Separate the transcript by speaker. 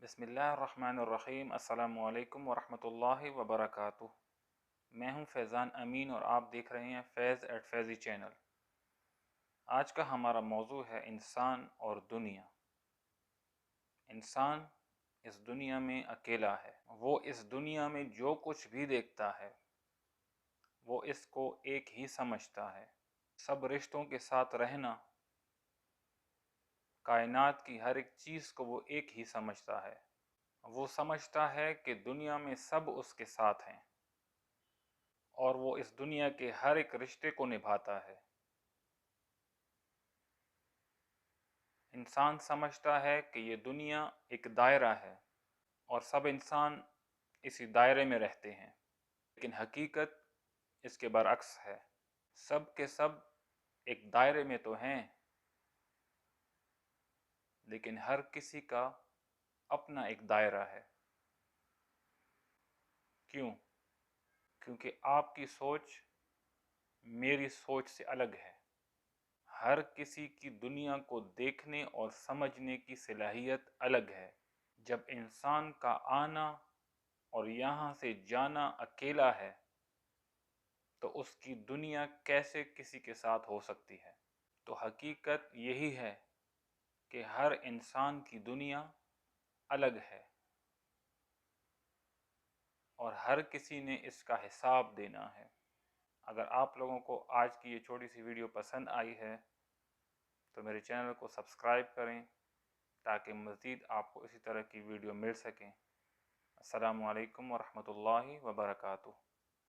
Speaker 1: बिस्मिल्लाहिर्रहमानिर्रहीम। अस्सलाम वालेकुम वरहमतुल्लाहि वबरकातुह। मैं हूं फैज़ान अमीन और आप देख रहे हैं फैज़ एट फैज़ी चैनल। आज का हमारा मौजू है इंसान और दुनिया। इंसान इस दुनिया में अकेला है। वो इस दुनिया में जो कुछ भी देखता है वो इसको एक ही समझता है। सब रिश्तों के साथ रहना, कायनात की हर एक चीज़ को वो एक ही समझता है। वो समझता है कि दुनिया में सब उसके साथ हैं और वो इस दुनिया के हर एक रिश्ते को निभाता है। इंसान समझता है कि ये दुनिया एक दायरा है और सब इंसान इसी दायरे में रहते हैं, लेकिन हकीकत इसके बरअक्स है। सब के सब एक दायरे में तो हैं, लेकिन हर किसी का अपना एक दायरा है। क्यों? क्योंकि आपकी सोच मेरी सोच से अलग है। हर किसी की दुनिया को देखने और समझने की सलाहियत अलग है। जब इंसान का आना और यहाँ से जाना अकेला है तो उसकी दुनिया कैसे किसी के साथ हो सकती है? तो हकीकत यही है कि हर इंसान की दुनिया अलग है और हर किसी ने इसका हिसाब देना है। अगर आप लोगों को आज की ये छोटी सी वीडियो पसंद आई है तो मेरे चैनल को सब्सक्राइब करें ताकि मज़ीद आपको इसी तरह की वीडियो मिल सकें। अस्सलामु अलैकुम वरहमतुल्लाहि वबरकातुह।